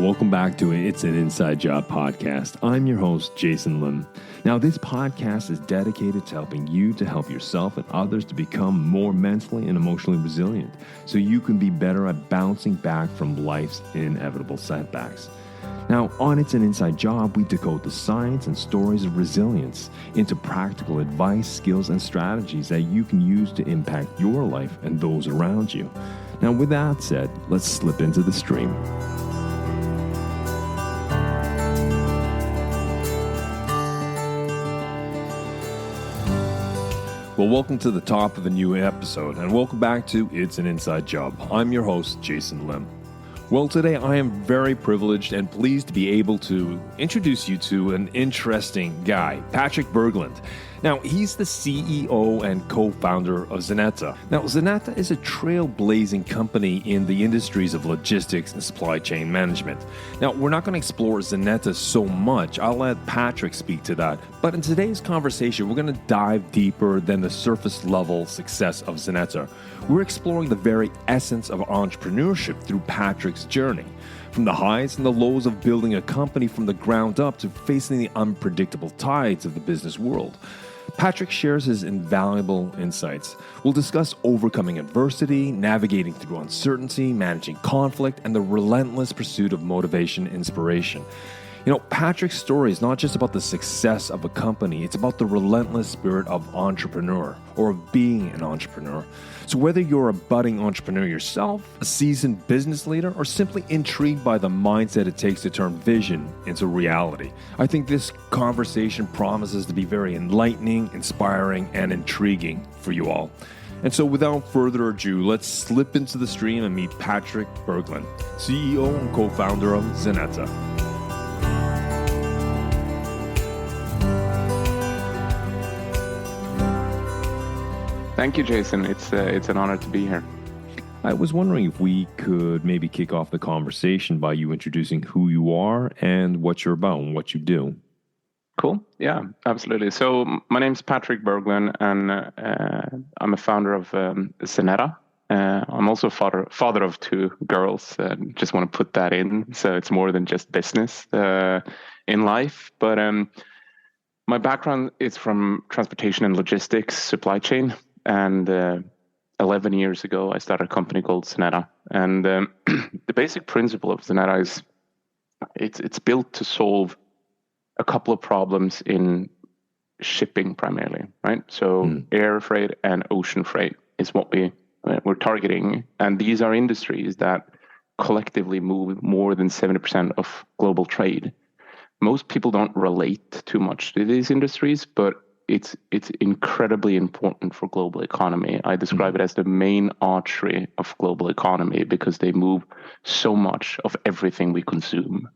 welcome back to It's an Inside Job podcast. I'm your host, Jason Lim. Now, this podcast is dedicated to helping you to help yourself and others to become more mentally and emotionally resilient so you can be better at bouncing back from life's inevitable setbacks. Now, on It's an Inside Job, we decode the science and stories of resilience into practical advice, skills, and strategies that you can use to impact your life and those around you. Now, with that said, let's slip into the stream. Well, welcome to the top of a new episode, and welcome back to It's an Inside Job. I'm your host, Jason Lim. Well, today I am very privileged and pleased to be able to introduce you to an interesting guy, Patrick Berglund. Now, he's the CEO and co-founder of Xeneta. Now, Xeneta is a trailblazing company in the industries of logistics and supply chain management. Now, we're not going to explore Xeneta so much. I'll let Patrick speak to that. But in today's conversation, we're going to dive deeper than the surface level success of Xeneta. We're exploring the very essence of entrepreneurship through Patrick's journey. From the highs and the lows of building a company from the ground up to facing the unpredictable tides of the business world. Patrick shares his invaluable insights. We'll discuss overcoming adversity, navigating through uncertainty, managing conflict, and the relentless pursuit of motivation and inspiration. You know, Patrick's story is not just about the success of a company, it's about the relentless spirit of entrepreneur or of being an entrepreneur. So whether you're a budding entrepreneur yourself, a seasoned business leader, or simply intrigued by the mindset it takes to turn vision into reality, I think this conversation promises to be very enlightening, inspiring, and intriguing for you all. And so without further ado, let's slip into the stream and meet Patrick Berglund, CEO and co-founder of Xeneta. Thank you, Jason. It's an honor to be here. I was wondering if we could maybe kick off the conversation by you introducing who you are and what you're about and what you do. Cool. Yeah, absolutely. So my name's Patrick Berglund, and I'm a founder of Xeneta. I'm also father of two girls. Just want to put that in. So it's more than just business in life. But my background is from transportation and logistics, supply chain. And 11 years ago, I started a company called Xeneta. And the basic principle of Xeneta is it's built to solve a couple of problems in shipping primarily, right? So air freight and ocean freight is what we're targeting. And these are industries that collectively move more than 70% of global trade. Most people don't relate too much to these industries, but it's incredibly important for global economy. I describe it as the main artery of global economy because they move so much of everything we consume,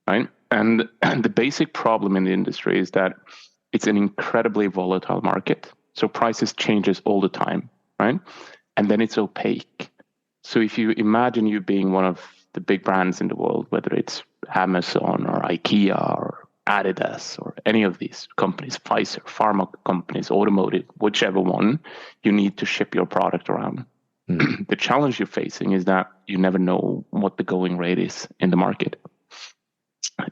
right? And the basic problem in the industry is that it's an incredibly volatile market. So prices changes all the time, right? And then it's opaque. So if you imagine you being one of the big brands in the world, whether it's Amazon or IKEA or Adidas or any of these companies, Pfizer, pharma companies, automotive, whichever one, you need to ship your product around. The challenge you're facing is that you never know what the going rate is in the market.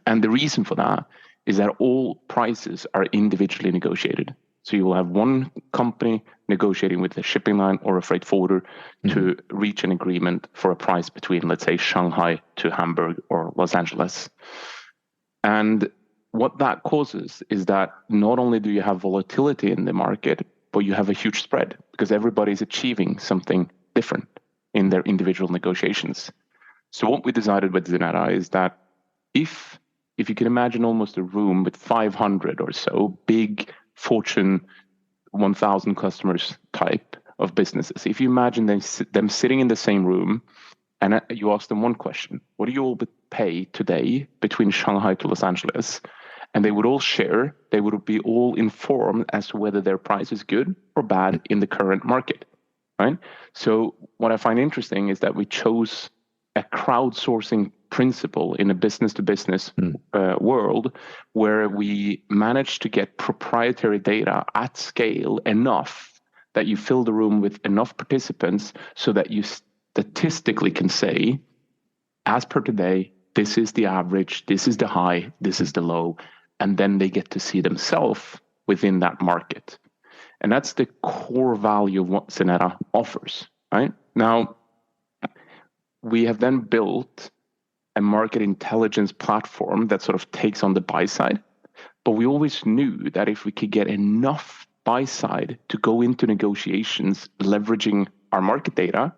And the reason for that is that all prices are individually negotiated. So you will have one company negotiating with a shipping line or a freight forwarder to reach an agreement for a price between, let's say, Shanghai to Hamburg or Los Angeles. And what that causes is that not only do you have volatility in the market, but you have a huge spread because everybody's achieving something different in their individual negotiations. So what we decided with Xeneta is that if you can imagine almost a room with 500 or so big Fortune 1000 customers type of businesses, if you imagine them sitting in the same room and you ask them one question, what do you all pay today between Shanghai to Los Angeles? And they would all share, they would be all informed as to whether their price is good or bad in the current market, right? So what I find interesting is that we chose a crowdsourcing principle in a business-to-business world where we managed to get proprietary data at scale enough that you fill the room with enough participants so that you statistically can say, as per today, this is the average, this is the high, this is the low, and then they get to see themselves within that market. And that's the core value of what Zenetta offers, right? Now, we have then built a market intelligence platform that sort of takes on the buy side. But we always knew that if we could get enough buy side to go into negotiations leveraging our market data,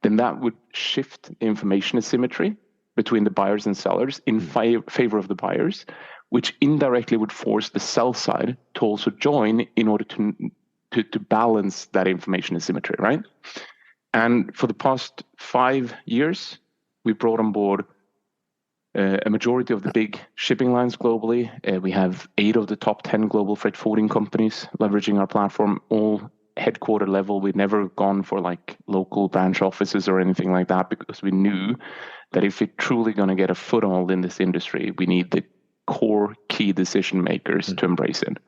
then that would shift information asymmetry between the buyers and sellers in favor of the buyers, which indirectly would force the sell side to also join in order to balance that information asymmetry, right? And for the past 5 years, we brought on board a majority of the big shipping lines globally. We have 8 of the top 10 global freight forwarding companies leveraging our platform, all headquarter level. We've never gone for like local branch offices or anything like that, because we knew that if we're truly going to get a foothold in this industry, we need the core key decision makers to embrace it.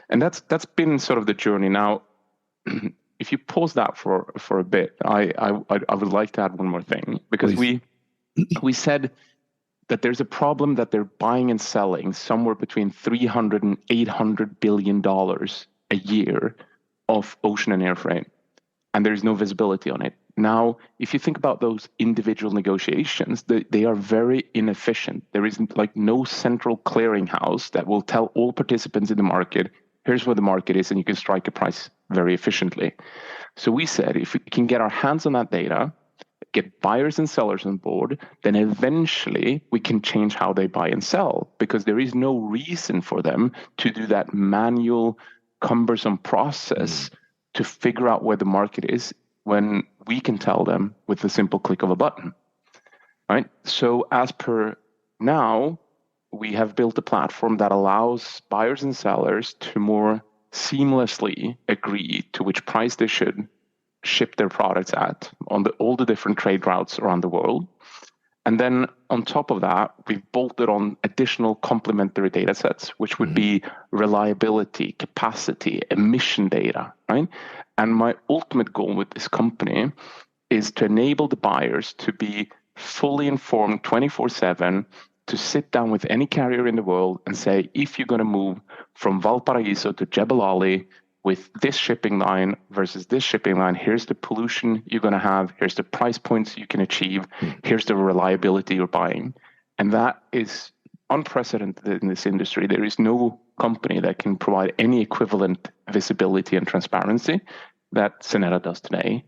And that's been sort of the journey. Now, if you pause that for a bit, I would like to add one more thing, because Please. we said that there's a problem that they're buying and selling somewhere between $300 and $800 billion a year of ocean and air freight, and there's no visibility on it. Now, if you think about those individual negotiations, they are very inefficient. There isn't like no central clearinghouse that will tell all participants in the market, here's where the market is, and you can strike a price very efficiently. So we said, if we can get our hands on that data, get buyers and sellers on board, then eventually we can change how they buy and sell, because there is no reason for them to do that manual, cumbersome process to figure out where the market is, when we can tell them with the simple click of a button, right? So as per now, we have built a platform that allows buyers and sellers to more seamlessly agree to which price they should ship their products at on all the different trade routes around the world. And then on top of that, we've bolted on additional complementary data sets, which would be reliability, capacity, emission data, right? And my ultimate goal with this company is to enable the buyers to be fully informed 24/7, to sit down with any carrier in the world and say, if you're going to move from Valparaiso to Jebel Ali with this shipping line versus this shipping line, here's the pollution you're going to have, here's the price points you can achieve, here's the reliability you're buying. And that is unprecedented in this industry. There is no company that can provide any equivalent visibility and transparency that Zenetta does today.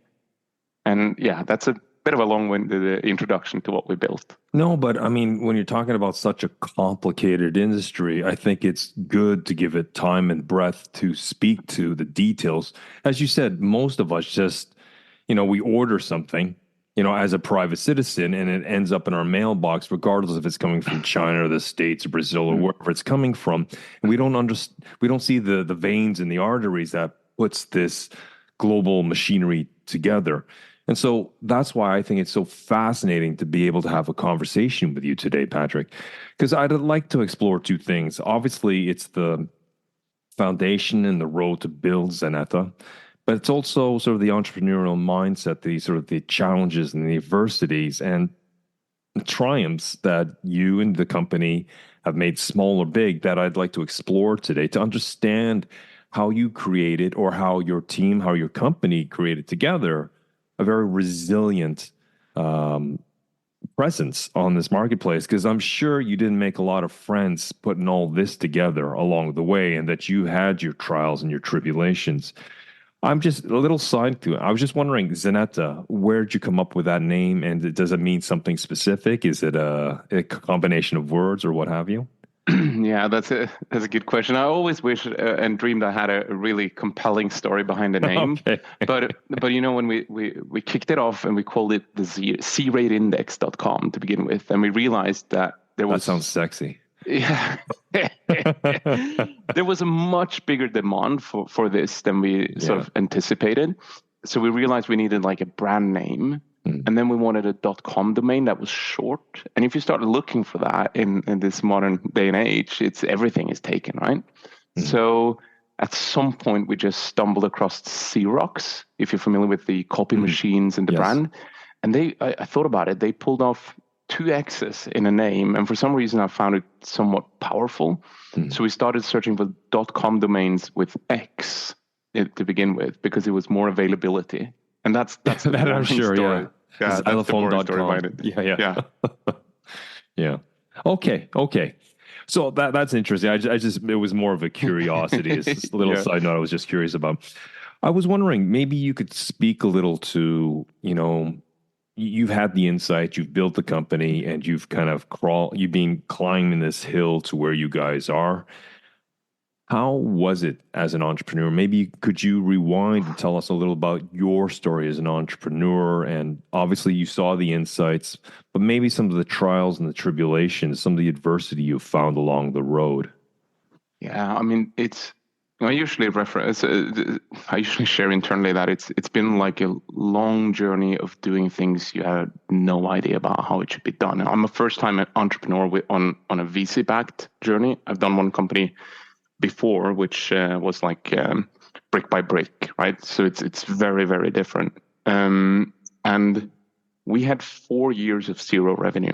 And yeah, that's a bit of a long-winded introduction to what we built. No, but I mean, when you're talking about such a complicated industry, I think it's good to give it time and breath to speak to the details. As you said, most of us just, we order something, as a private citizen, and it ends up in our mailbox, regardless if it's coming from China or the States or Brazil or wherever it's coming from. And we don't see the veins and the arteries that puts this global machinery together. And so that's why I think it's so fascinating to be able to have a conversation with you today, Patrick, because I'd like to explore 2 things. Obviously, it's the foundation and the road to build Zenetta, but it's also sort of the entrepreneurial mindset, the challenges and the adversities and the triumphs that you and the company have made small or big that I'd like to explore today, to understand how you created, or how your team, how your company created together a very resilient presence on this marketplace, because I'm sure you didn't make a lot of friends putting all this together along the way, and that you had your trials and your tribulations. I'm just a little side to it. I was just wondering, Zenetta, where'd you come up with that name? And does it mean something specific? Is it a combination of words or what have you? Yeah, that's a good question. I always wish and dreamed I had a really compelling story behind the name. Okay. but when we kicked it off and we called it the crateindex.com to begin with, and we realized that that sounds sexy. Yeah. There was a much bigger demand for this than we sort of anticipated. So we realized we needed like a brand name. And then we wanted a .com domain that was short. And if you start looking for that in this modern day and age, everything is taken, right? So at some point, we just stumbled across Xerox, if you're familiar with the copy machines and the brand. And I thought about it. They pulled off two X's in a name, and for some reason I found it somewhat powerful. So we started searching for .com domains with X to begin with, because it was more availability. And that's the that I'm sure, story. Yeah, that's the boring story xylophone.com. behind it. Yeah. Yeah. Okay. So that's interesting. I just it was more of a curiosity. It's a little side note I was just curious about. I was wondering, maybe you could speak a little to, you've had the insight, you've built the company, and you've kind of you've been climbing this hill to where you guys are. How was it as an entrepreneur? Maybe could you rewind and tell us a little about your story as an entrepreneur? And obviously you saw the insights, but maybe some of the trials and the tribulations, some of the adversity you found along the road. Yeah, I mean, I usually share internally that it's been like a long journey of doing things you had no idea about how it should be done. And I'm a first-time entrepreneur on a VC-backed journey. I've done one company before, which was like brick by brick, right? So it's very, very different. And we had 4 years of zero revenue,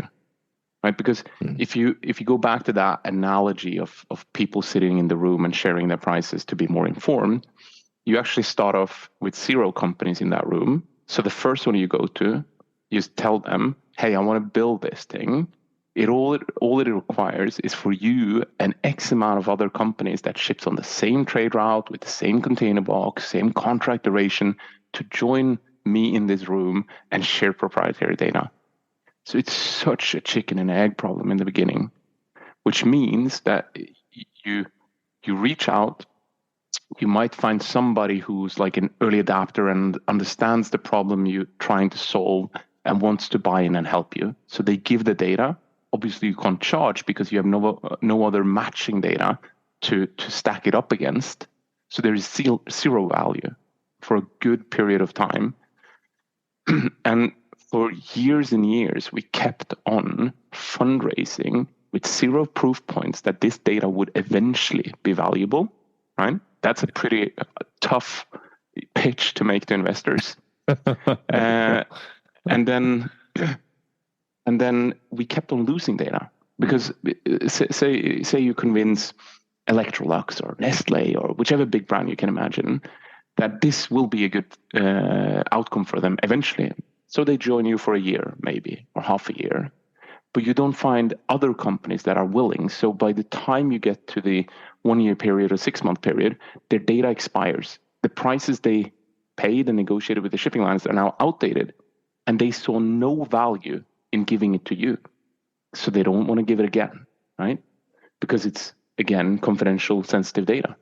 right? Because if you go back to that analogy of people sitting in the room and sharing their prices to be more informed, you actually start off with 0 companies in that room. So the first one you go to, you tell them, hey, I want to build this thing. All it requires is for you and X amount of other companies that ships on the same trade route with the same container box, same contract duration, to join me in this room and share proprietary data. So it's such a chicken and egg problem in the beginning, which means that you reach out, you might find somebody who's like an early adapter and understands the problem you're trying to solve and wants to buy in and help you. So they give the data. Obviously, you can't charge because you have no other matching data to stack it up against. So there is zero value for a good period of time. And for years and years, we kept on fundraising with 0 proof points that this data would eventually be valuable, right? That's a pretty tough pitch to make to investors. And then we kept on losing data because say you convince Electrolux or Nestle or whichever big brand you can imagine that this will be a good outcome for them eventually. So they join you for a year, maybe, or half a year, but you don't find other companies that are willing. So by the time you get to the 1 year period or 6 month period, their data expires. The prices they paid and negotiated with the shipping lines are now outdated, and they saw no value in giving it to you. So they don't want to give it again, right? Because it's, again, confidential, sensitive data.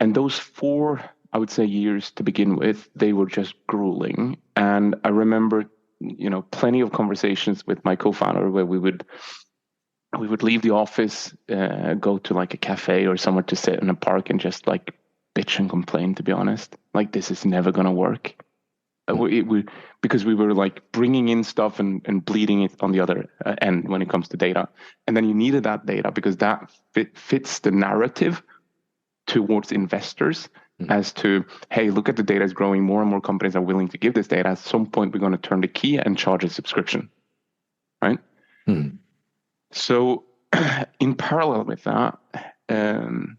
And those 4, I would say, years to begin with, they were just grueling. And I remember, plenty of conversations with my co-founder where we would leave the office, go to like a cafe or somewhere to sit in a park and just like bitch and complain, to be honest. Like, this is never going to work. Because we were like bringing in stuff and bleeding it on the other end when it comes to data. And then you needed that data because that fits the narrative towards investors as to, hey, look at the data is growing. More and more companies are willing to give this data. At some point, we're going to turn the key and charge a subscription, right? So in parallel with that, it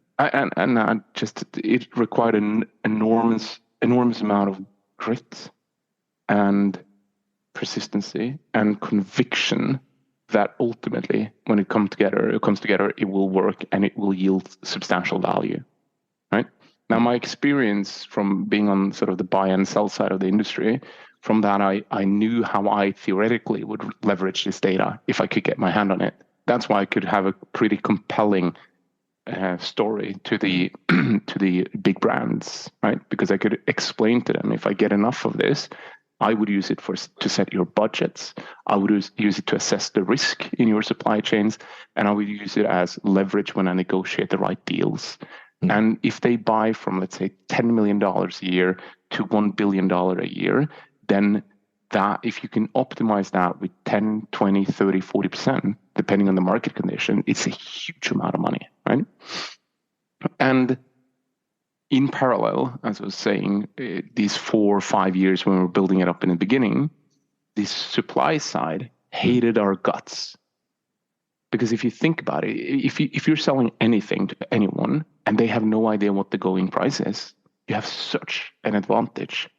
required an enormous amount of grit and persistency and conviction that ultimately, when it comes together, it will work and it will yield substantial value, right? Now, my experience from being on sort of the buy and sell side of the industry, from that, I knew how I theoretically would leverage this data if I could get my hand on it. That's why I could have a pretty compelling story to the big brands, right? Because I could explain to them, if I get enough of this, I would use it to set your budgets. I would use it to assess the risk in your supply chains, and I would use it as leverage when I negotiate the right deals. And if they buy from, let's say, $10 million a year to $1 billion a year, then that, if you can optimize that with 10, 20, 30, 40%, depending on the market condition, it's a huge amount of money, right? And in parallel, as I was saying, these 4 or 5 years when we were building it up in the beginning, the supply side hated our guts. Because if you think about it, if you're selling anything to anyone and they have no idea what the going price is, you have such an advantage.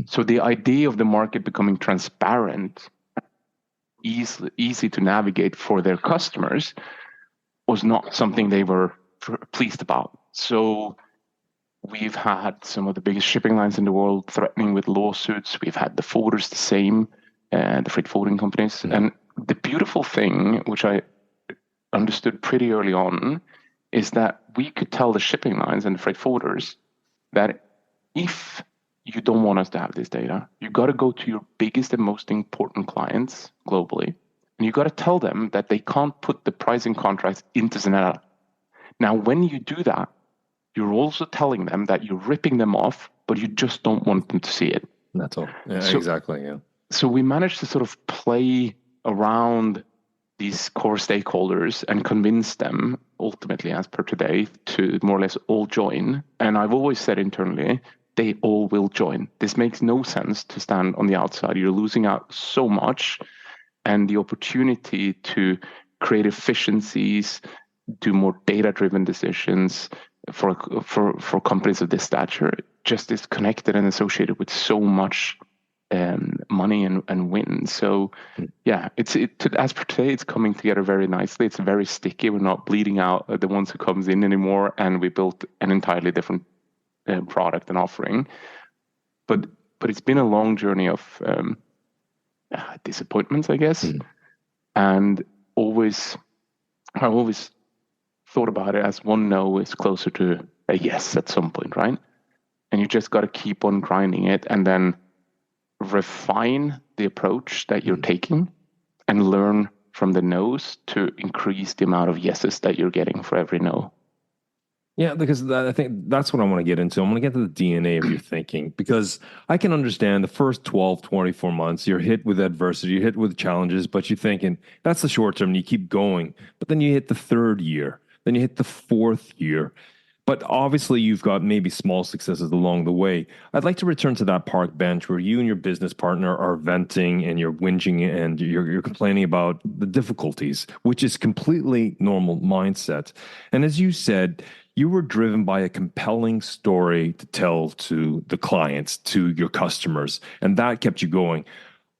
So the idea of the market becoming transparent, easy to navigate for their customers, was not something they were pleased about. So we've had some of the biggest shipping lines in the world threatening with lawsuits. We've had the forwarders the same, the freight forwarding companies. And the beautiful thing, which I understood pretty early on, is that we could tell the shipping lines and the freight forwarders that if you don't want us to have this data, you got to go to your biggest and most important clients globally, and you got to tell them that they can't put the pricing contracts into Zenera. Now, when you do that, you're also telling them that you're ripping them off, but you just don't want them to see it. That's all. Yeah, exactly. Yeah. So we managed to sort of play around these core stakeholders and convince them, ultimately, as per today, to more or less all join. And I've always said internally, they all will join. This makes no sense to stand on the outside. You're losing out so much, and the opportunity to create efficiencies, do more data-driven decisions for companies of this stature, just is connected and associated with so much money and win. So yeah, as per today, it's coming together very nicely. It's very sticky. We're not bleeding out the ones who comes in anymore, and we built an entirely different product and offering. But it's been a long journey of disappointments, I guess. And I always thought about it as one no is closer to a yes at some point, right? And you just got to keep on grinding it, and then refine the approach that you're taking and learn from the no's to increase the amount of yeses that you're getting for every no. Yeah, because I think that's what I want to get into. I want to get to the DNA of your thinking, because I can understand the first 12, 24 months, you're hit with adversity, you're hit with challenges, but you're thinking that's the short term and you keep going. But then you hit the third year, then you hit the fourth year. But obviously, you've got maybe small successes along the way. I'd like to return to that park bench where you and your business partner are venting and you're whinging and you're complaining about the difficulties, which is completely normal mindset. And as you said, you were driven by a compelling story to tell to the clients, to your customers, and that kept you going.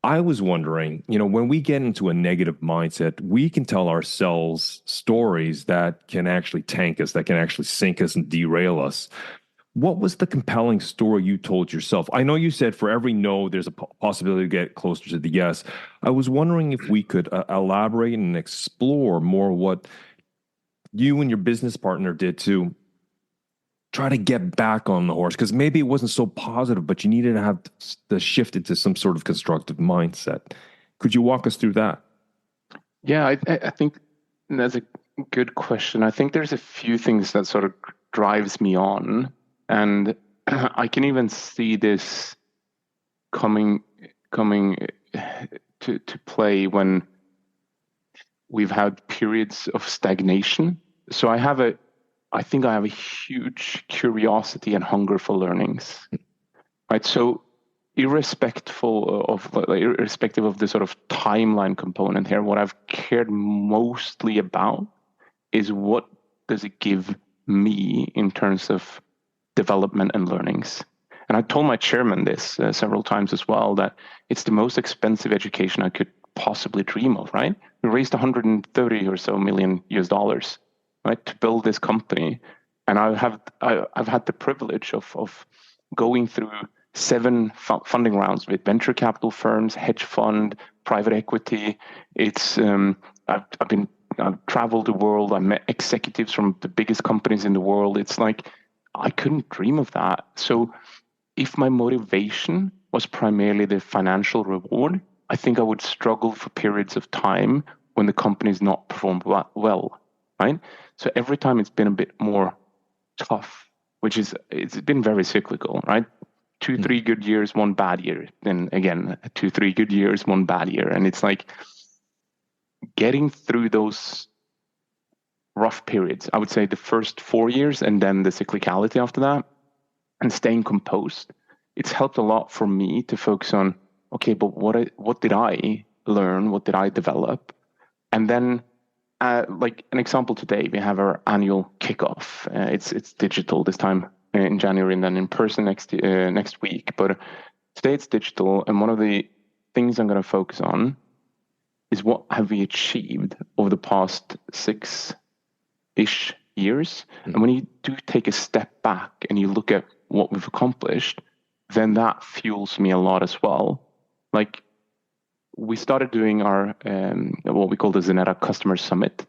I was wondering, when we get into a negative mindset, we can tell ourselves stories that can actually tank us, that can actually sink us and derail us. What was the compelling story you told yourself? I know you said for every no, there's a possibility to get closer to the yes. I was wondering if we could elaborate and explore more what you and your business partner did to try to get back on the horse, because maybe it wasn't so positive, but you needed to have the shift into some sort of constructive mindset. Could you walk us through that? Yeah, I think that's a good question. I think there's a few things that sort of drives me on, and I can even see this coming to play when we've had periods of stagnation. So I think I have a huge curiosity and hunger for learnings, right? So irrespective of the sort of timeline component here, what I've cared mostly about is what does it give me in terms of development and learnings. And I told my chairman this several times as well, that it's the most expensive education I could possibly dream of, right? We raised 130 or so million US dollars, right, to build this company. And I've had the privilege of going through 7 funding rounds with venture capital firms, hedge fund, private equity. It's I've traveled the world. I met executives from the biggest companies in the world. It's like I couldn't dream of that. So if my motivation was primarily the financial reward, I think I would struggle for periods of time when the company's not performed well, right? So every time it's been a bit more tough, it's been very cyclical, right? 2-3 good years, 1 bad year. Then again, 2-3 good years, 1 bad year. And it's like getting through those rough periods, I would say the first 4 years and then the cyclicality after that, and staying composed. It's helped a lot for me to focus on, okay, but what did I learn? What did I develop? And then, like an example today, we have our annual kickoff. It's digital this time in January, and then in person next week. But today it's digital, and one of the things I'm going to focus on is what have we achieved over the past 6-ish years. And when you do take a step back and you look at what we've accomplished, then that fuels me a lot as well. Like, we started doing our what we call the Zenera Customer Summit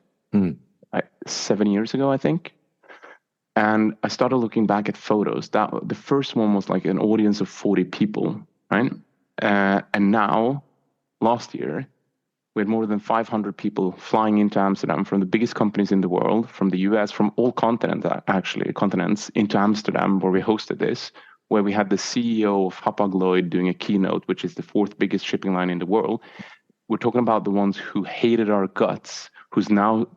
7 years ago, I think. And I started looking back at photos. That the first one was like an audience of 40 people, right? And now, last year, we had more than 500 people flying into Amsterdam from the biggest companies in the world, from the US, from all continents, into Amsterdam, where we hosted this, where we had the CEO of Hapag-Lloyd doing a keynote, which is the 4th biggest shipping line in the world. We're talking about the ones who hated our guts, who's now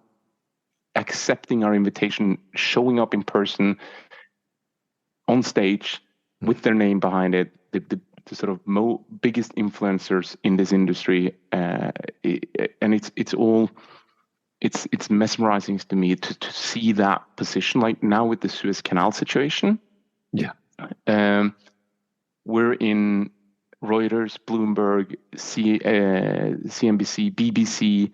accepting our invitation, showing up in person, on stage, with their name behind it, the sort of biggest influencers in this industry, and it's mesmerizing to me to see that position. Like now with the Suez Canal situation, we're in Reuters, Bloomberg, CNBC, BBC,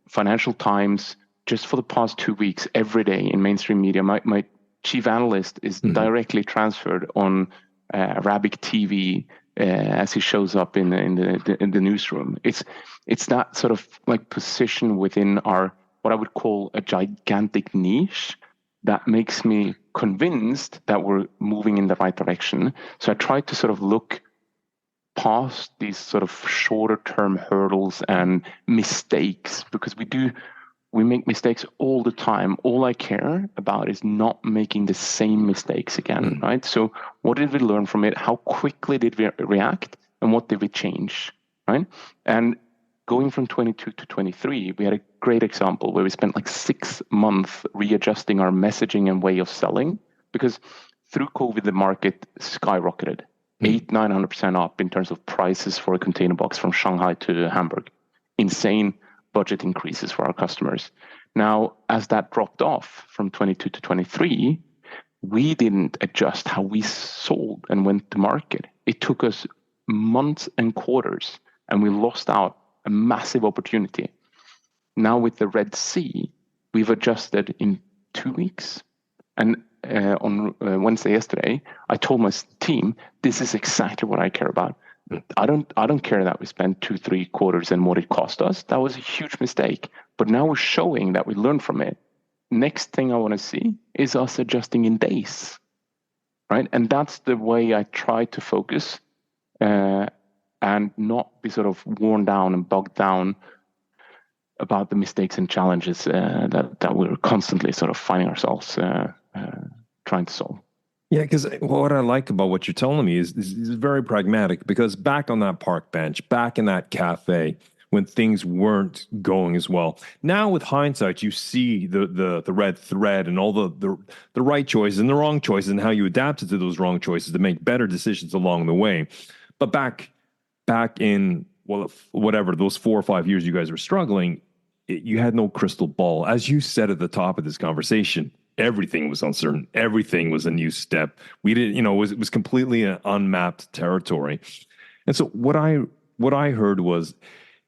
Financial Times. Just for the past 2 weeks, every day in mainstream media, my chief analyst is directly transferred on Arabic TV as he shows up in the newsroom. It's that sort of like position within our, what I would call a gigantic niche, that makes me convinced that we're moving in the right direction. So I try to sort of look past these sort of shorter term hurdles and mistakes, because we make mistakes all the time. All I care about is not making the same mistakes again, right? So what did we learn from it? How quickly did we react? And what did we change, right? And going from 22 to 23, we had a great example where we spent like 6 months readjusting our messaging and way of selling, because through COVID, the market skyrocketed, 800-900% up in terms of prices for a container box from Shanghai to Hamburg. Insane budget increases for our customers. Now, as that dropped off from 22 to 23, we didn't adjust how we sold and went to market. It took us months and quarters, and we lost out a massive opportunity. Now with the Red Sea, we've adjusted in 2 weeks. And on Wednesday yesterday, I told my team, this is exactly what I care about. I don't care that we spent 2-3 quarters and what it cost us. That was a huge mistake. But now we're showing that we learned from it. Next thing I want to see is us adjusting in days, right? And that's the way I try to focus and not be sort of worn down and bogged down about the mistakes and challenges that we're constantly sort of finding ourselves trying to solve. Yeah, because what I like about what you're telling me is very pragmatic, because back on that park bench, back in that cafe, when things weren't going as well. Now with hindsight, you see the red thread and all the right choices and the wrong choices and how you adapted to those wrong choices to make better decisions along the way. But back in, well, whatever, those 4 or 5 years you guys were struggling, you had no crystal ball. As you said at the top of this conversation, everything was uncertain. Everything was a new step. We didn't, it was completely an unmapped territory. And so what I heard was,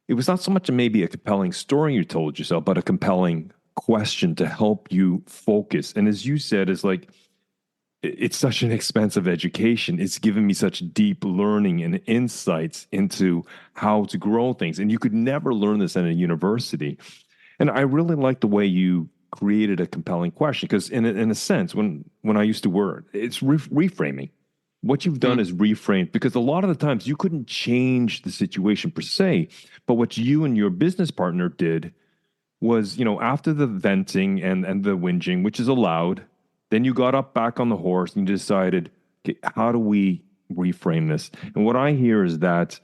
it was not so much maybe a compelling story you told yourself, but a compelling question to help you focus. And as you said, it's such an expensive education. It's given me such deep learning and insights into how to grow things. And you could never learn this in a university. And I really like the way you created a compelling question, because in a sense, when I used to work, it's reframing. What you've done is reframe, because a lot of the times you couldn't change the situation per se, but what you and your business partner did was, after the venting and the whinging, which is allowed, then you got up back on the horse and decided, okay, how do we reframe this? And what I hear is that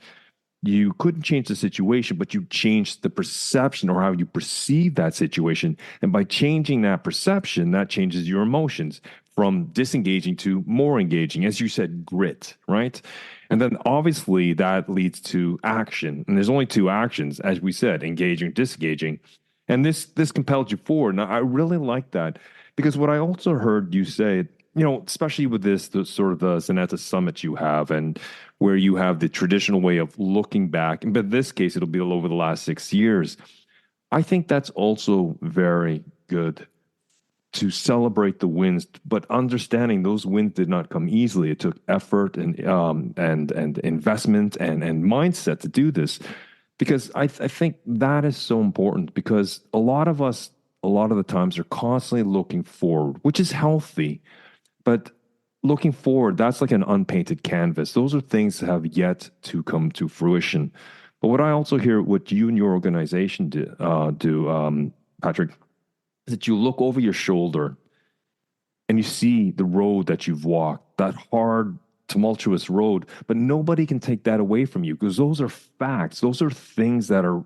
you couldn't change the situation, but you changed the perception or how you perceive that situation. And by changing that perception, that changes your emotions from disengaging to more engaging. As you said, grit, right? And then obviously that leads to action. And there's only two actions, as we said, engaging, disengaging. And this compelled you forward. And I really like that because what I also heard you say, especially with this the sort of the Zanetta summit you have, and where you have the traditional way of looking back, but in this case, it'll be all over the last 6 years. I think that's also very good to celebrate the wins, but understanding those wins did not come easily. It took effort and investment and mindset to do this, because I think that is so important. Because a lot of us, a lot of the times, are constantly looking forward, which is healthy, but looking forward, that's like an unpainted canvas. Those are things that have yet to come to fruition. But what I also hear what you and your organization do, Patrick, is that you look over your shoulder and you see the road that you've walked, that hard, tumultuous road, but nobody can take that away from you because those are facts. Those are things that are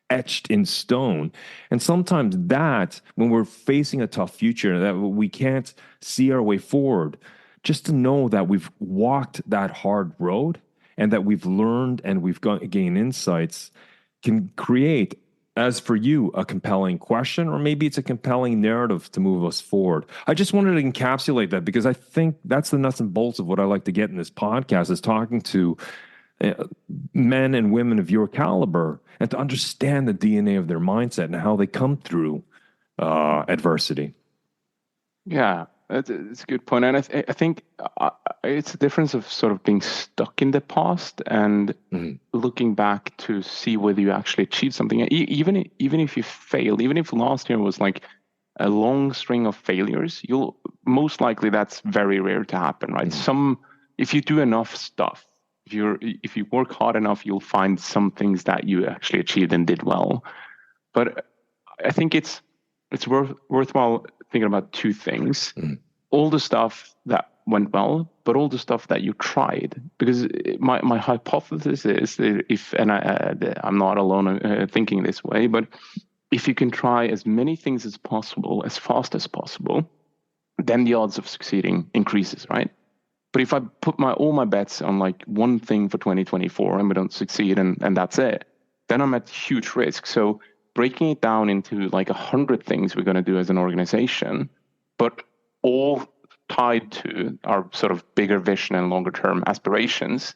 etched in stone. And sometimes that, when we're facing a tough future, that we can't see our way forward, just to know that we've walked that hard road and that we've learned and we've gained insights can create, as for you, a compelling question, or maybe it's a compelling narrative to move us forward. I just wanted to encapsulate that because I think that's the nuts and bolts of what I like to get in this podcast, is talking to men and women of your caliber and to understand the DNA of their mindset and how they come through adversity. Yeah, it's a good point. And I think it's a difference of sort of being stuck in the past and looking back to see whether you actually achieved something. Even if you failed, even if last year was like a long string of failures, you'll most likely, that's very rare to happen, right? If you do enough stuff, if you work hard enough, you'll find some things that you actually achieved and did well. But I think it's worthwhile thinking about two things: all the stuff that went well, but all the stuff that you tried. Because my hypothesis is, I'm not alone thinking this way, but if you can try as many things as possible, as fast as possible, then the odds of succeeding increases, right? But if I put all my bets on like one thing for 2024 and we don't succeed and that's it, then I'm at huge risk. So breaking it down into like 100 things we're going to do as an organization, but all tied to our sort of bigger vision and longer term aspirations,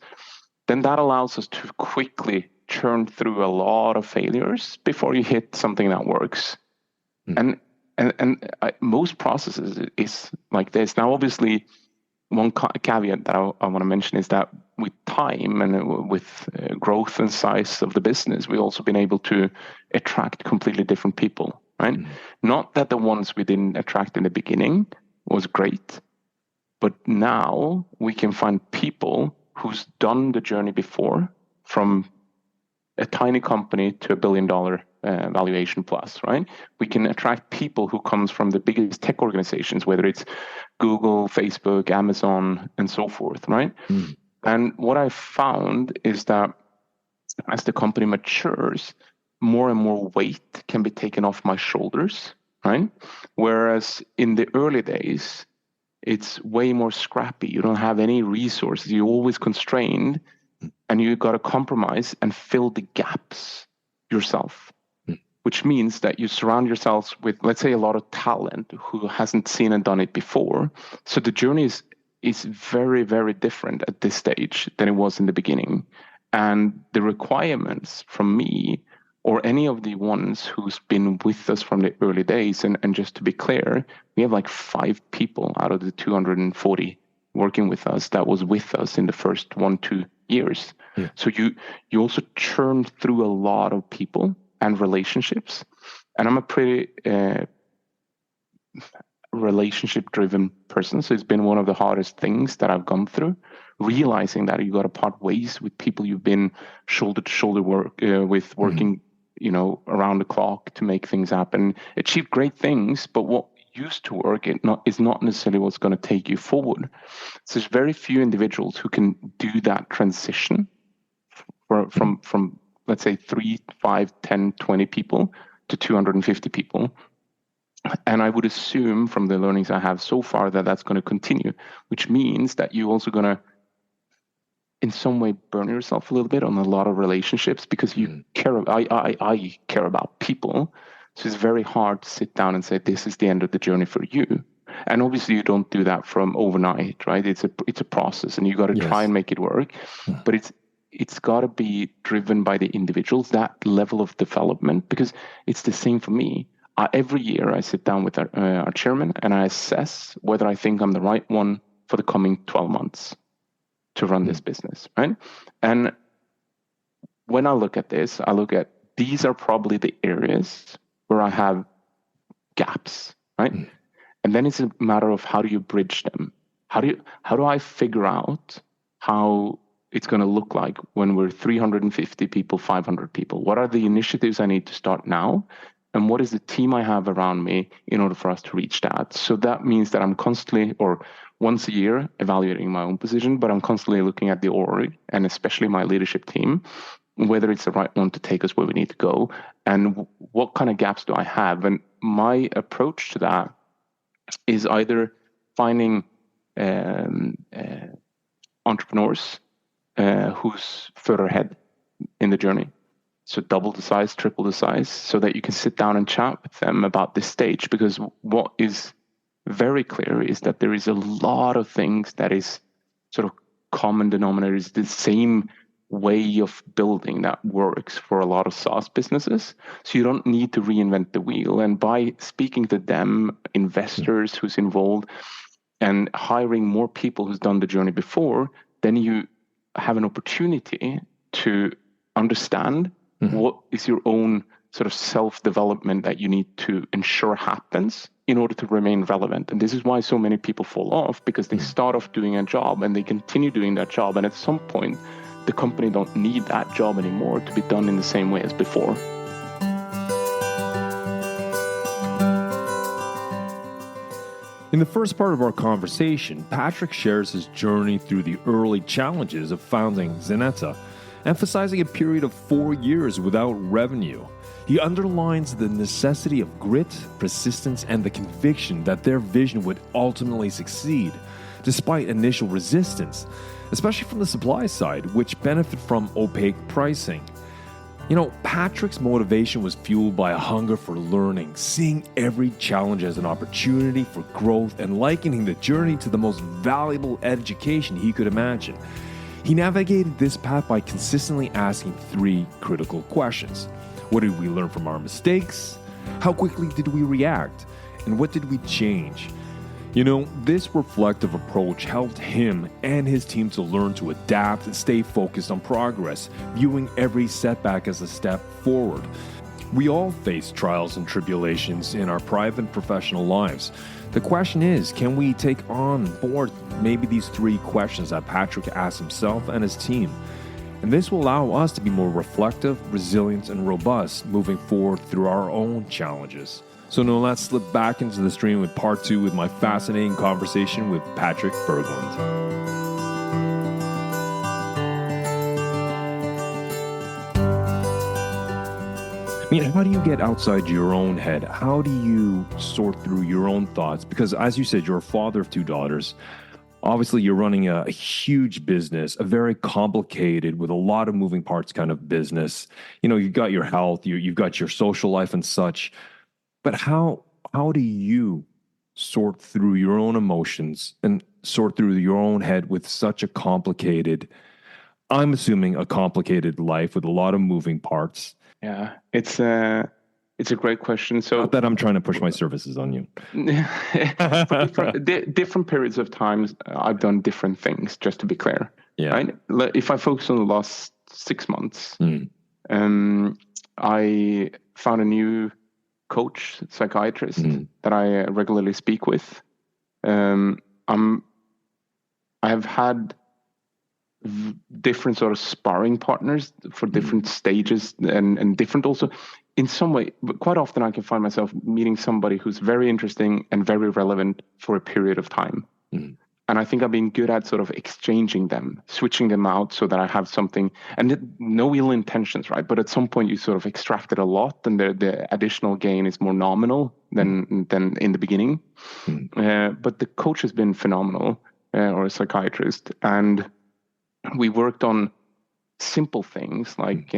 then that allows us to quickly churn through a lot of failures before you hit something that works. And most processes is like this. Now, obviously, one caveat that I want to mention is that with time and with growth and size of the business, we've also been able to attract completely different people, right? Not that the ones we didn't attract in the beginning was great, but now we can find people who's done the journey before, from a tiny company to $1 billion valuation plus, right? We can attract people who comes from the biggest tech organizations, whether it's Google, Facebook, Amazon, and so forth, right? And what I found is that as the company matures, more and more weight can be taken off my shoulders, right? Whereas in the early days, it's way more scrappy. You don't have any resources. You're always constrained, and you got to compromise and fill the gaps yourself, which means that you surround yourselves with, let's say, a lot of talent who hasn't seen and done it before. So the journey is very, very different at this stage than it was in the beginning. And the requirements from me or any of the ones who's been with us from the early days, and just to be clear, we have like 5 people out of the 240 working with us that was with us in the first 1-2 years. So you also churn through a lot of people and relationships. And I'm a pretty relationship-driven person. So it's been one of the hardest things that I've gone through, realizing that you got to part ways with people you've been shoulder to shoulder with, working, around the clock to make things happen, achieve great things. But what used to work is not necessarily what's going to take you forward. So there's very few individuals who can do that transition from let's say 3, 5, 10, 20 people to 250 people. And I would assume from the learnings I have so far that that's going to continue, which means that you're also going to, in some way, burn yourself a little bit on a lot of relationships, because you care. I care about people, so it's very hard to sit down and say this is the end of the journey for you. And obviously, you don't do that from overnight, right? It's a process, and you got to try and make it work. But it's got to be driven by the individuals, that level of development, because it's the same for me. Every year, I sit down with our chairman and I assess whether I think I'm the right one for the coming 12 months to run this business, right? And when I look at this, I look at these are probably the areas where I have gaps, right? And then it's a matter of how do you bridge them? How do I figure out how it's going to look like when we're 350 people, 500 people? What are the initiatives I need to start now? And what is the team I have around me in order for us to reach that? So that means that I'm constantly, or once a year, evaluating my own position, but I'm constantly looking at the org and especially my leadership team, whether it's the right one to take us where we need to go, and what kind of gaps do I have? And my approach to that is either finding entrepreneurs who's further ahead in the journey. So double the size, triple the size, so that you can sit down and chat with them about this stage. Because what is very clear is that there is a lot of things that is sort of common denominators, the same way of building that works for a lot of SaaS businesses. So you don't need to reinvent the wheel. And by speaking to them, investors who's involved, and hiring more people who's done the journey before, then you have an opportunity to understand what is your own sort of self-development that you need to ensure happens in order to remain relevant. And this is why so many people fall off, because they start off doing a job and they continue doing that job. And at some point, the company don't need that job anymore to be done in the same way as before. In the first part of our conversation, Patrick shares his journey through the early challenges of founding Zenetta, emphasizing a period of 4 years without revenue. He underlines the necessity of grit, persistence, and the conviction that their vision would ultimately succeed, despite initial resistance, especially from the supply side, which benefit from opaque pricing. You know, Patrick's motivation was fueled by a hunger for learning, seeing every challenge as an opportunity for growth, and likening the journey to the most valuable education he could imagine. He navigated this path by consistently asking 3 critical questions. What did we learn from our mistakes? How quickly did we react? And what did we change? You know, this reflective approach helped him and his team to learn to adapt and stay focused on progress, viewing every setback as a step forward. We all face trials and tribulations in our private and professional lives. The question is, can we take on board maybe these 3 questions that Patrick asked himself and his team? And this will allow us to be more reflective, resilient, and robust moving forward through our own challenges. So now let's slip back into the stream with part 2 with my fascinating conversation with Patrick Berglund. I mean, how do you get outside your own head? How do you sort through your own thoughts? Because as you said, you're a father of 2 daughters. Obviously, you're running a huge business, a very complicated, with a lot of moving parts kind of business. You know, you've got your health, you've got your social life and such. But how do you sort through your own emotions and sort through your own head with such a complicated, I'm assuming a complicated life with a lot of moving parts? Yeah, it's a great question. So not that I'm trying to push my services on you. For different periods of times, I've done different things, just to be clear. Yeah. Right? If I focus on the last 6 months, I found a new coach, psychiatrist that I regularly speak with. I have had different sort of sparring partners for different stages and different also in some way. But quite often I can find myself meeting somebody who's very interesting and very relevant for a period of time. And I think I've been good at sort of exchanging them, switching them out so that I have something, and no ill intentions, right? But at some point you sort of extracted a lot, and the additional gain is more nominal than in the beginning. But the coach has been phenomenal, or a psychiatrist, and we worked on simple things like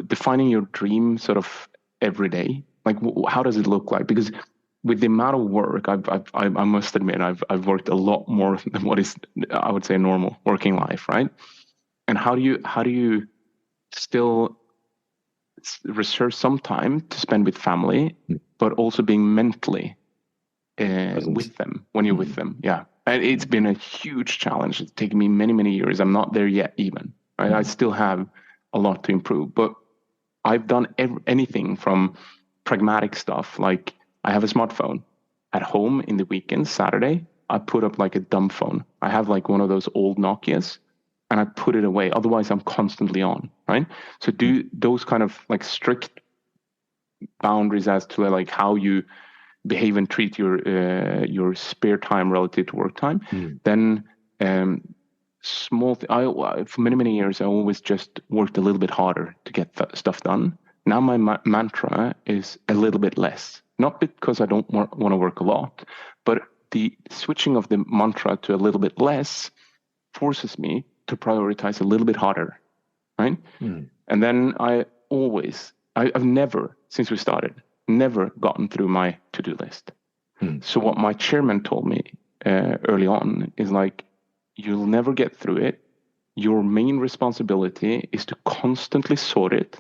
defining your dream sort of every day. Like, how does it look like? Because with the amount of work, I must admit, I've worked a lot more than what is, I would say, normal working life, right? And how do you still reserve some time to spend with family, but also being mentally with them when you're with them? Yeah, and it's been a huge challenge. It's taken me many years. I'm not there yet, even. Right? I still have a lot to improve, but I've done anything from pragmatic stuff like, I have a smartphone at home in the weekends, Saturday. I put up like a dumb phone. I have like one of those old Nokias, and I put it away. Otherwise, I'm constantly on, right? So do those kind of like strict boundaries as to like how you behave and treat your spare time relative to work time. Then for many years, I always just worked a little bit harder to get stuff done. Now my mantra is a little bit less. Not because I don't want to work a lot, but the switching of the mantra to a little bit less forces me to prioritize a little bit harder, right? And then I've never, since we started, never gotten through my to-do list. So what my chairman told me early on is like, you'll never get through it. Your main responsibility is to constantly sort it,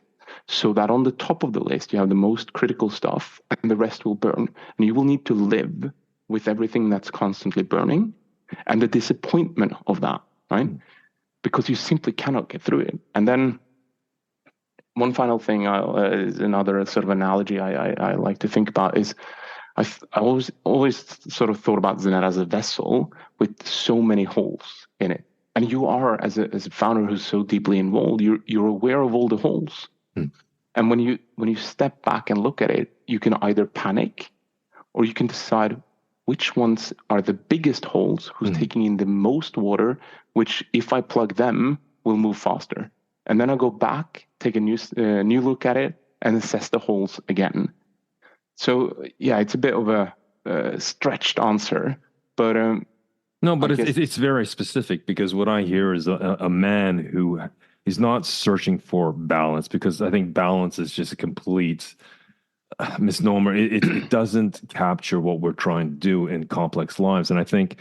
so that on the top of the list, you have the most critical stuff and the rest will burn. And you will need to live with everything that's constantly burning and the disappointment of that, right? Because you simply cannot get through it. And then one final thing is another sort of analogy I like to think about is I always sort of thought about Zenera as a vessel with so many holes in it. And you are, as a founder who's so deeply involved, you're aware of all the holes. And when you step back and look at it, you can either panic or you can decide which ones are the biggest holes, who's taking in the most water, which if I plug them will move faster. And then I go back, take a new look at it and assess the holes again. So yeah, it's a bit of a stretched answer, but no, but it's very specific, because what I hear is a man who is not searching for balance, because I think balance is just a complete misnomer. It doesn't capture what we're trying to do in complex lives. And I think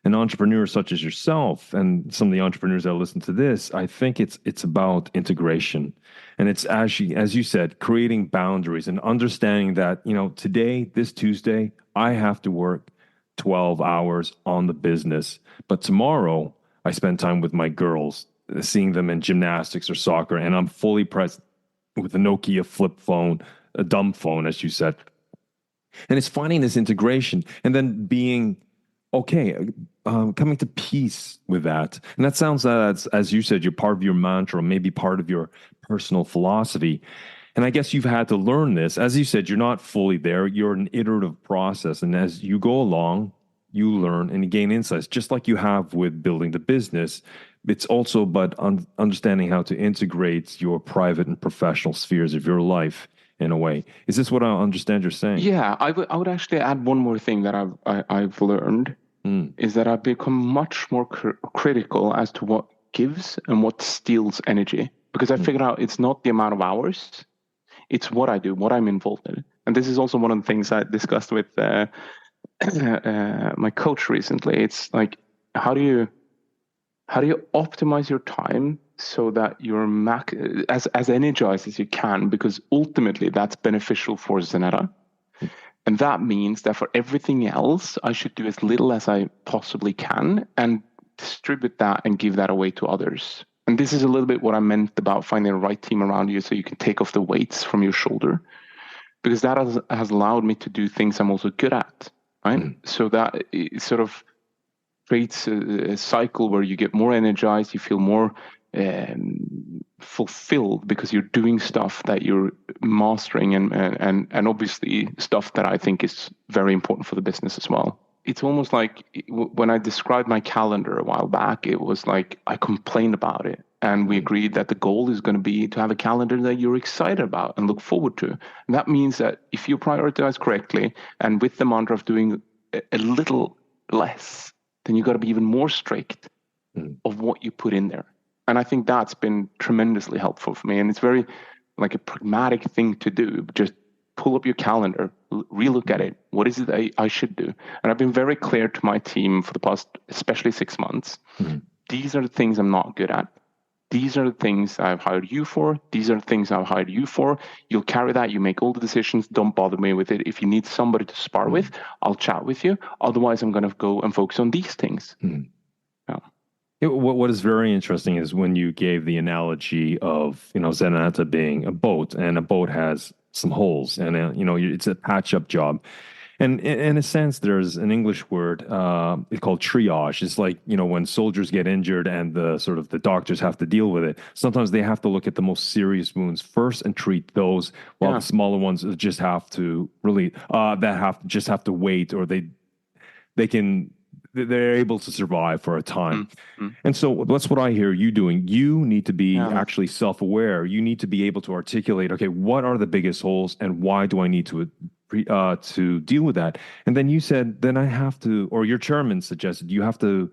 an entrepreneur such as yourself and some of the entrepreneurs that listen to this, I think it's about integration. And it's, as you said, creating boundaries and understanding that, today, this Tuesday, I have to work 12 hours on the business. But tomorrow, I spend time with my girls, seeing them in gymnastics or soccer, and I'm fully present with a Nokia flip phone, a dumb phone, as you said. And it's finding this integration and then being okay, coming to peace with that. And that sounds, as you said, you're part of your mantra, maybe part of your personal philosophy. And I guess you've had to learn this. As you said, you're not fully there. You're an iterative process. And as you go along, you learn and you gain insights, just like you have with building the business. It's also about understanding how to integrate your private and professional spheres of your life in a way. Is this what I understand you're saying? Yeah, I would actually add one more thing that I've learned is that I've become much more critical as to what gives and what steals energy, because I figured out it's not the amount of hours, it's what I do, what I'm involved in. And this is also one of the things I discussed with my coach recently. It's like, how do you optimize your time so that you're as energized as you can, because ultimately that's beneficial for Zenera. And that means that for everything else, I should do as little as I possibly can and distribute that and give that away to others. And this is a little bit what I meant about finding the right team around you so you can take off the weights from your shoulder, because that has allowed me to do things I'm also good at, right? So that it sort of creates a cycle where you get more energized, you feel more fulfilled because you're doing stuff that you're mastering and obviously stuff that I think is very important for the business as well. it's almost like when I described my calendar a while back, it was like I complained about it. And we agreed that the goal is going to be to have a calendar that you're excited about and look forward to. And that means that if you prioritize correctly and with the mantra of doing a little less, then you got to be even more strict of what you put in there. And I think that's been tremendously helpful for me. And it's very like a pragmatic thing to do. Just pull up your calendar, relook at it. What is it I should do? And I've been very clear to my team for the past, especially 6 months. These are the things I'm not good at. These are the things I've hired you for. These are the things I've hired you for. You'll carry that. You make all the decisions. Don't bother me with it. If you need somebody to spar with, I'll chat with you. Otherwise, I'm going to go and focus on these things. What is very interesting is when you gave the analogy of, Zenata being a boat, and a boat has some holes, and it's a patch-up job. And in a sense, there's an English word it's called triage. It's like, when soldiers get injured and the doctors have to deal with it. Sometimes they have to look at the most serious wounds first and treat those, while the smaller ones just have to really just have to wait, or they're able to survive for a time. And so that's what I hear you doing. You need to be actually self-aware. You need to be able to articulate, okay, what are the biggest holes and why do I need to deal with that? And then you said, then I have to, or your chairman suggested, you have to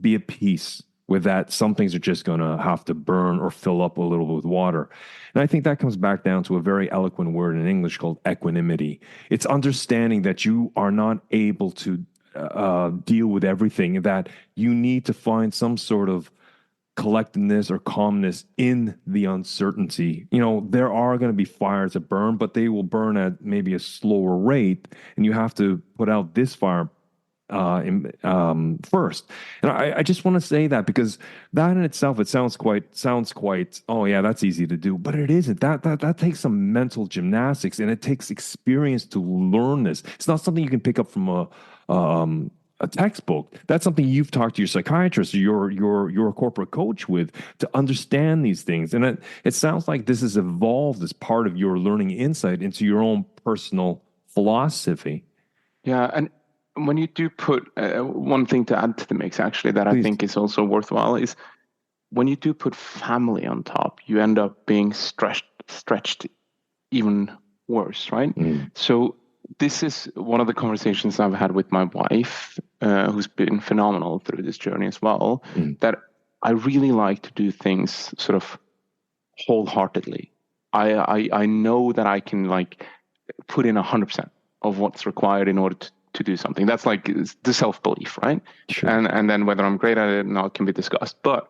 be at peace with that. Some things are just going to have to burn or fill up a little bit with water. And I think that comes back down to a very eloquent word in English called equanimity. It's understanding that you are not able to deal with everything, that you need to find some sort of collectedness or calmness in the uncertainty. There are going to be fires that burn, but they will burn at maybe a slower rate, and you have to put out this fire first. And I just want to say that, because that in itself, it sounds quite, oh yeah, that's easy to do, but it isn't. That takes some mental gymnastics, and it takes experience to learn this. It's not something you can pick up from a textbook. That's something you've talked to your psychiatrist or your corporate coach with, to understand these things. And it sounds like this has evolved as part of your learning insight into your own personal philosophy. Yeah, and when you do put one thing to add to the mix, actually, that Please. I think is also worthwhile, is when you do put family on top, you end up being stretched even worse, right? So this is one of the conversations I've had with my wife, who's been phenomenal through this journey as well, that I really like to do things sort of wholeheartedly. I know that I can put in 100% of what's required in order to do something. That's like the self-belief, right? Sure. And then whether I'm great at it or not can be discussed. But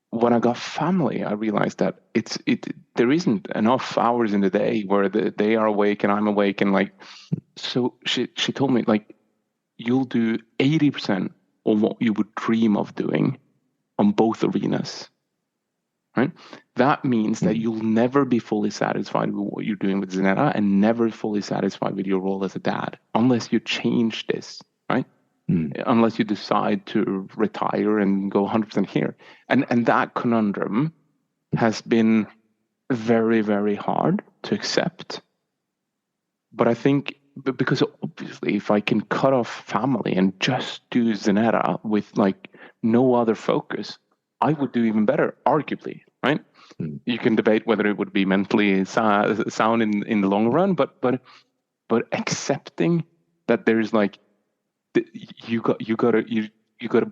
when I got family, I realized that there isn't enough hours in the day where they are awake and I'm awake, and so she told me, you'll do 80% of what you would dream of doing on both arenas, right? That means that you'll never be fully satisfied with what you're doing with Zenetta, and never fully satisfied with your role as a dad, unless you change this, right? Unless you decide to retire and go 100% here. And that conundrum has been very, very hard to accept. But I think, because obviously if I can cut off family and just do Zenetta with no other focus, I would do even better, arguably, right? You can debate whether it would be mentally sound in the long run, but accepting that there's you got to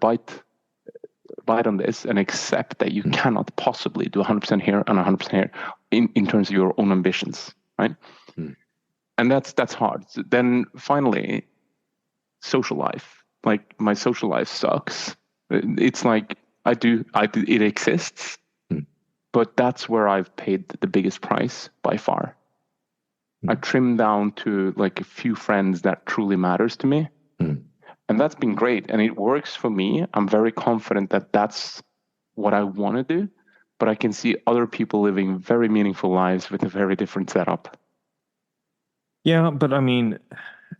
bite on this and accept that you cannot possibly do 100% here and 100% here in terms of your own ambitions, right? And that's hard. So then finally, social life. My social life sucks. It's it exists, but that's where I've paid the biggest price by far. I trimmed down to a few friends that truly matters to me. And that's been great. And it works for me. I'm very confident that that's what I want to do. But I can see other people living very meaningful lives with a very different setup. Yeah, but I mean,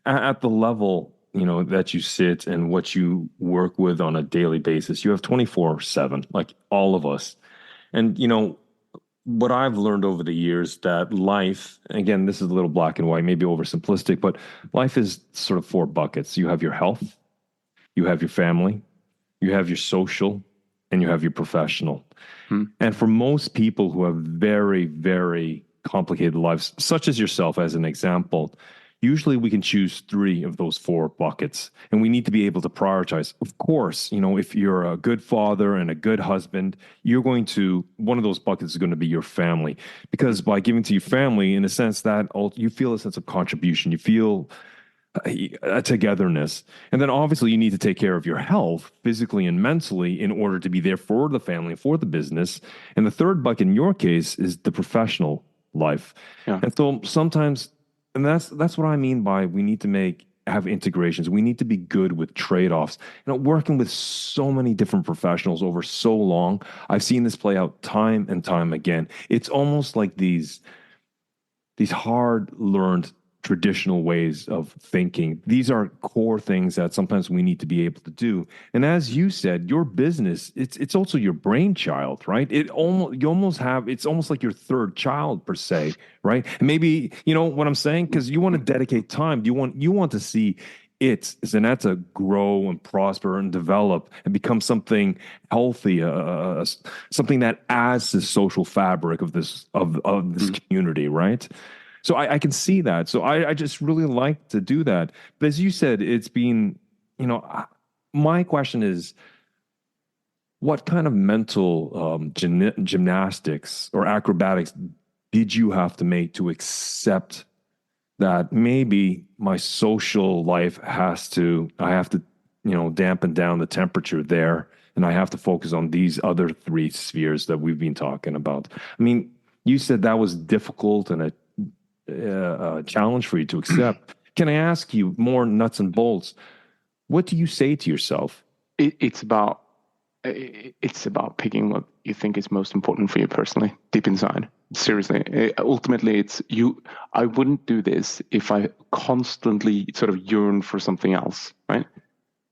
at the level, that you sit and what you work with on a daily basis, you have 24/7, like all of us. And, what I've learned over the years that life, again, this is a little black and white, maybe oversimplistic, but life is sort of four buckets. You have your health, you have your family, you have your social, and you have your professional. And for most people who have very, very complicated lives, such as yourself, as an example, usually we can choose three of those four buckets, and we need to be able to prioritize. Of course, if you're a good father and a good husband, one of those buckets is going to be your family, because by giving to your family, in a sense, that you feel a sense of contribution, you feel a togetherness. And then obviously you need to take care of your health physically and mentally in order to be there for the family, for the business. And the third bucket in your case is the professional life. Yeah. And so sometimes, and that's what I mean by we need to have integrations. We need to be good with trade-offs. Working with so many different professionals over so long, I've seen this play out time and time again. It's almost like these hard learned traditional ways of thinking. These are core things that sometimes we need to be able to do. And as you said, your business, it's also your brainchild, right? It's almost like your third child per se, right? And maybe, what I'm saying, because you want to dedicate time. You want to see Zanetta grow and prosper and develop and become something healthy, something that adds to the social fabric of this community, right? So I can see that. So I just really like to do that. But as you said, it's been, my question is, what kind of mental gymnastics or acrobatics did you have to make to accept that maybe my social life I have to, dampen down the temperature there, and I have to focus on these other three spheres that we've been talking about? I mean, you said that was difficult and a challenge for you to accept. Can I ask you more nuts and bolts? What do you say to yourself? It's about picking what you think is most important for you personally, deep inside. Seriously, ultimately, it's you. I wouldn't do this if I constantly sort of yearn for something else, right?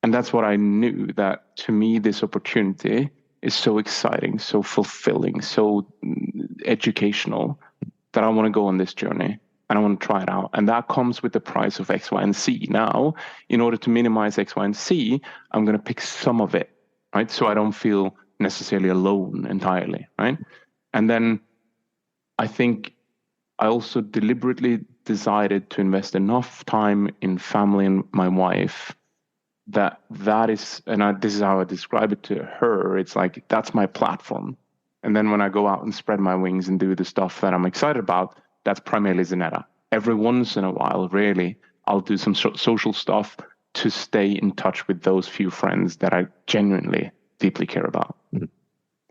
And that's what I knew, that to me, this opportunity is so exciting, so fulfilling, so educational, that I want to go on this journey and I want to try it out. And that comes with the price of X, Y, and Z. Now, in order to minimize X, Y, and Z, I'm going to pick some of it, right? So I don't feel necessarily alone entirely, right? And then I think I also deliberately decided to invest enough time in family and my wife that is, and this is how I describe it to her. It's like, that's my platform. And then when I go out and spread my wings and do the stuff that I'm excited about, that's primarily Zanetta. Every once in a while, really, I'll do some social stuff to stay in touch with those few friends that I genuinely deeply care about. Mm-hmm.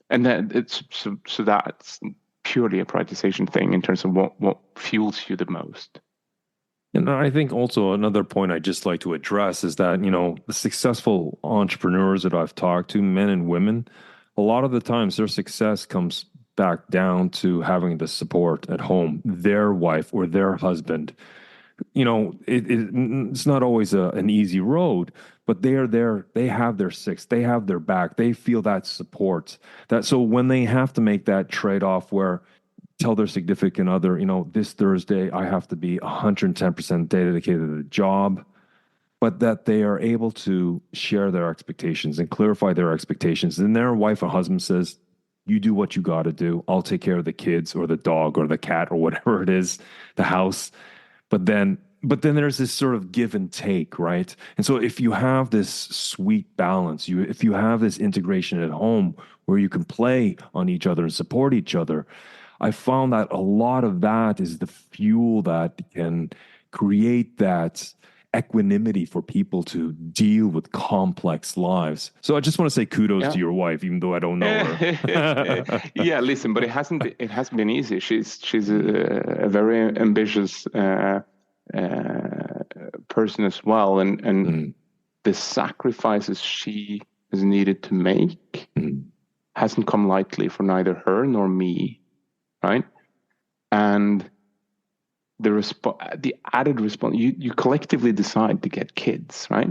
And then it's so that's purely a prioritization thing in terms of what fuels you the most. And I think also another point I'd just like to address is that, the successful entrepreneurs that I've talked to, men and women, a lot of the times their success comes back down to having the support at home, their wife or their husband. It's not always an easy road, but they are there. They have their six. They have their back. They feel that support. So when they have to make that trade-off where tell their significant other, this Thursday I have to be 110% dedicated to the job, but that they are able to share their expectations and clarify their expectations. And their wife or husband says, you do what you got to do. I'll take care of the kids or the dog or the cat or whatever it is, the house. But then there's this sort of give and take, right? And so if you have this sweet balance, if you have this integration at home where you can play on each other and support each other, I found that a lot of that is the fuel that can create that equanimity for people to deal with complex lives. So I just want to say kudos to your wife, even though I don't know her. Yeah, listen, but it hasn't been easy. She's a very ambitious person as well, and the sacrifices she has needed to make hasn't come lightly for neither her nor me, right? And the added response, you collectively decide to get kids, right?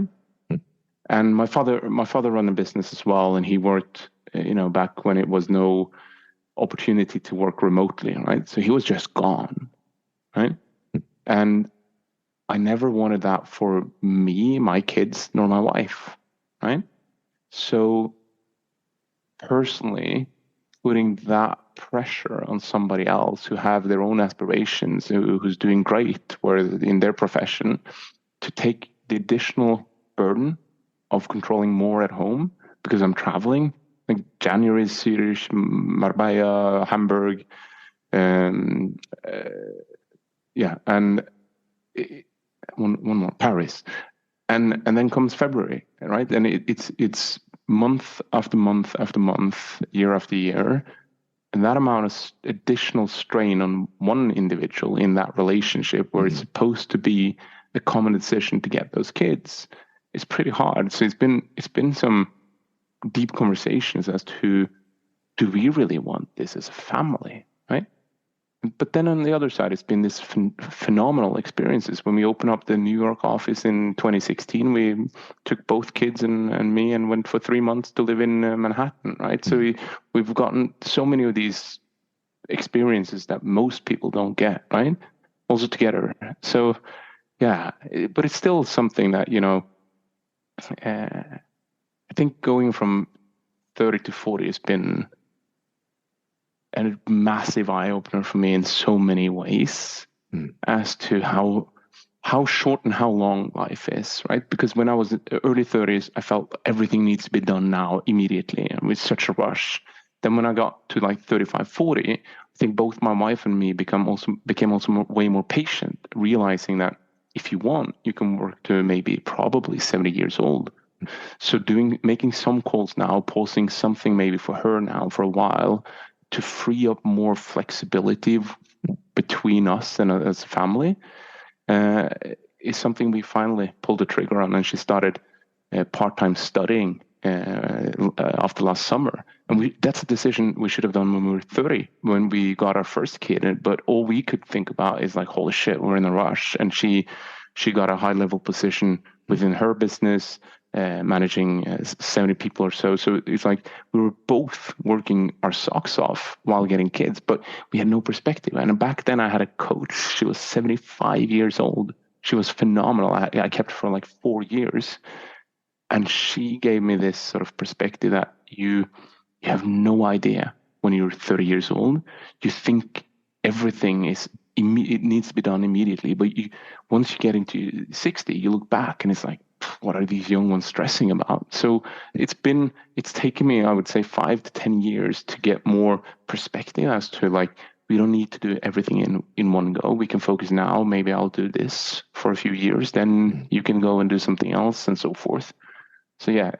And my father ran a business as well, and he worked, back when it was no opportunity to work remotely, right? So he was just gone, right? And I never wanted that for me, my kids, nor my wife, right? So personally, putting that pressure on somebody else who have their own aspirations, who's doing great where in their profession, to take the additional burden of controlling more at home because I'm traveling. Like January is Zurich, Marbella, Hamburg, um, uh, and one more, Paris, and then comes February, right? And it's month after month after month, year after year, and that amount of additional strain on one individual in that relationship where it's supposed to be a common decision to get those kids is pretty hard. So it's been some deep conversations as to, do we really want this as a family, right? But then on the other side, it's been this phenomenal experiences. When we opened up the New York office in 2016, we took both kids and me and went for 3 months to live in Manhattan, right? So we've gotten so many of these experiences that most people don't get, right? Also together. So yeah, but it's still something that, I think going from 30 to 40 has been a massive eye opener for me in so many ways as to how short and how long life is, right? Because when I was in the early 30s, I felt everything needs to be done now immediately and with such a rush. Then when I got to like 35, 40, I think both my wife and me became also way more patient, realizing that if you want, you can work to maybe probably 70 years old. So making some calls now, pausing something maybe for her now for a while, to free up more flexibility between us and as a family is something we finally pulled the trigger on. And she started part-time studying after last summer. And that's a decision we should have done when we were 30, when we got our first kid. But all we could think about is like, holy shit, we're in a rush. And she got a high-level position within her business, managing 70 people or so. So it's like we were both working our socks off while getting kids, but we had no perspective. And back then I had a coach. She was 75 years old. She was phenomenal. I kept her for like 4 years. And she gave me this sort of perspective that you have no idea when you're 30 years old. You think everything it needs to be done immediately. But once you get into 60, you look back and it's like, what are these young ones stressing about? So it's taken me, I would say, 5 to 10 years to get more perspective as to like, we don't need to do everything in one go. We can focus now. Maybe I'll do this for a few years. Then you can go and do something else and so forth. So yeah.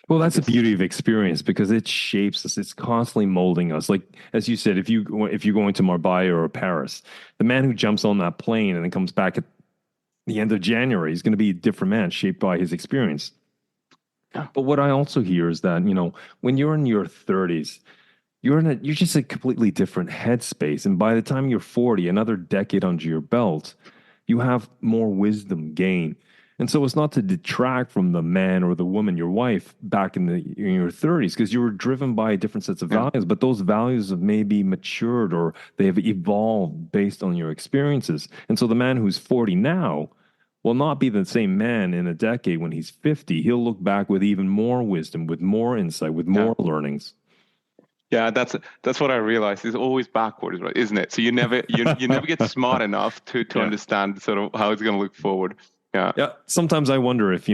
Well, that's the beauty of experience because it shapes us. It's constantly molding us. Like, as you said, if you're going to Marbella or Paris, the man who jumps on that plane and then comes back at the end of January is going to be a different man shaped by his experience. Yeah. But what I also hear is that, when you're in your 30s, you're just a completely different headspace. And by the time you're 40, another decade under your belt, you have more wisdom gained. And so it's not to detract from the man or the woman, your wife, back in your 30s, because you were driven by different sets of values, but those values have maybe matured or they have evolved based on your experiences. And so the man who's 40 now will not be the same man in a decade when he's 50. He'll look back with even more wisdom, with more insight, with more learnings. Yeah, that's what I realized. It's always backwards, right? Isn't it? So you never get smart enough to understand sort of how it's going to look forward. Yeah. Yeah. Sometimes I wonder if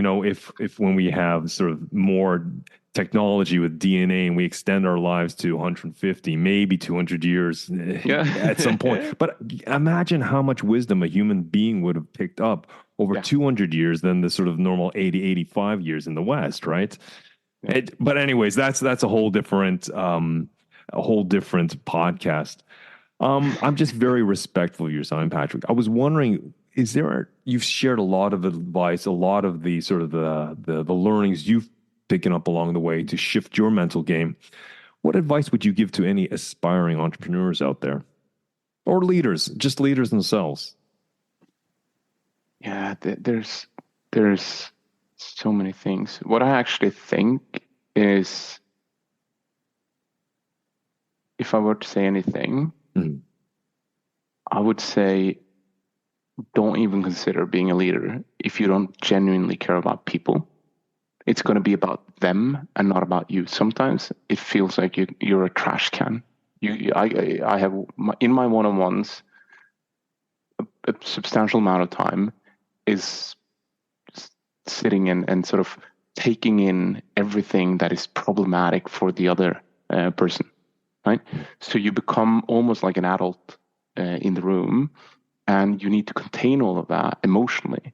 when we have sort of more technology with DNA and we extend our lives to 150, maybe 200 years at some point. But imagine how much wisdom a human being would have picked up over 200 years than the sort of normal 80, 85 years in the West, right? Yeah. But anyways, that's a whole different podcast. I'm just very respectful of your time, Patrick. I was wondering, you've shared a lot of advice, a lot of the sort of the learnings you've taken up along the way to shift your mental game. What advice would you give to any aspiring entrepreneurs out there, or leaders, just leaders themselves? Yeah, there's so many things. What I actually think is, if I were to say anything, Mm. I would say don't even consider being a leader if you don't genuinely care about people. It's going to be about them and not about you. Sometimes it feels like you're a trash can. I have in my one-on-ones, a substantial amount of time is sitting and sort of taking in everything that is problematic for the other person, right? So you become almost like an adult in the room, and you need to contain all of that emotionally,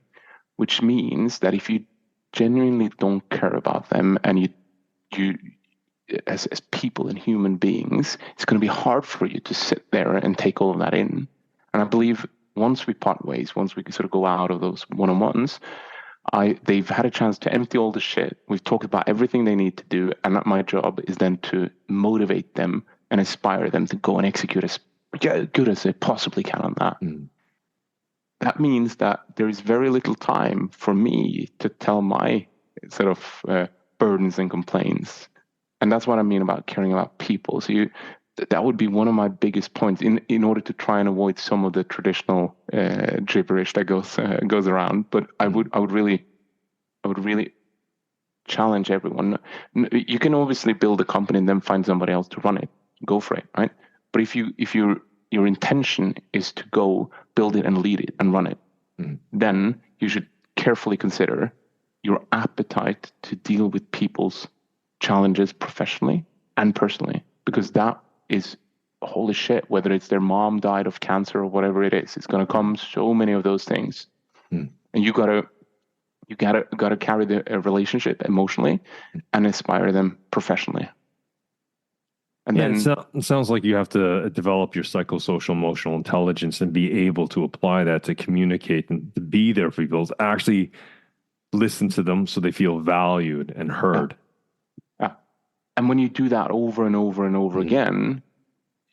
which means that if you genuinely don't care about them and you as people and human beings, it's going to be hard for you to sit there and take all of that in. And I believe once we part ways, once we can sort of go out of those one-on-ones, they've had a chance to empty all the shit. We've talked about everything they need to do, and my job is then to motivate them and inspire them to go and execute as good as they possibly can on that. That means that there is very little time for me to tell my sort of burdens and complaints. And that's what I mean about caring about people. So that would be one of my biggest points in order to try and avoid some of the traditional gibberish that goes around. But I would really challenge everyone. You can obviously build a company and then find somebody else to run it. Go for it, right? But if your intention is to go build it and lead it and run it, then you should carefully consider your appetite to deal with people's challenges professionally and personally, because that is holy shit. Whether it's their mom died of cancer or whatever it is, it's going to come so many of those things, and you gotta carry the relationship emotionally and inspire them professionally. And Yeah, then it sounds like you have to develop your psychosocial emotional intelligence and be able to apply that to communicate and to be there for people, to actually listen to them so they feel valued and heard. And when you do that over and over and over again,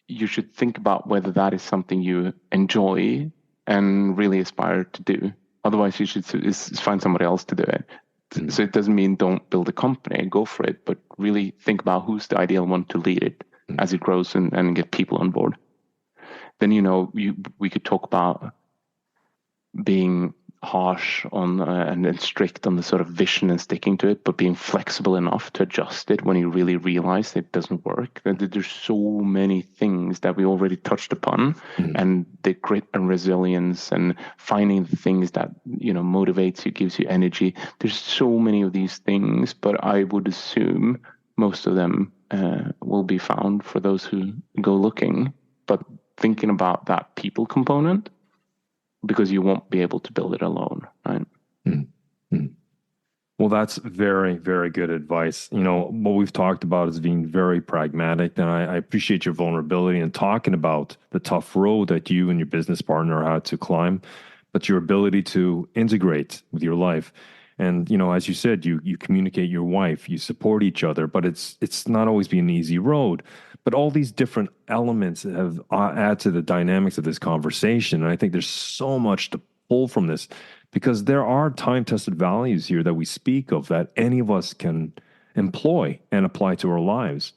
you should think about whether that is something you enjoy and really aspire to do. Otherwise, you should find somebody else to do it. So it doesn't mean don't build a company, go for it, but really think about who's the ideal one to lead it as it grows and get people on board. Then, we could talk about being harsh on and strict on the sort of vision and sticking to it, but being flexible enough to adjust it when you really realize it doesn't work. There's so many things that we already touched upon, and the grit and resilience and finding the things that motivates you, gives you energy. There's so many of these things, but I would assume most of them will be found for those who go looking. But thinking about that people component, because you won't be able to build it alone, right? Well, that's very, very good advice. What we've talked about is being very pragmatic, and I appreciate your vulnerability and talking about the tough road that you and your business partner had to climb, but your ability to integrate with your life. And, as you said, you communicate your wife, you support each other, but it's not always been an easy road. But all these different elements have add to the dynamics of this conversation. And I think there's so much to pull from this, because there are time-tested values here that we speak of that any of us can employ and apply to our lives.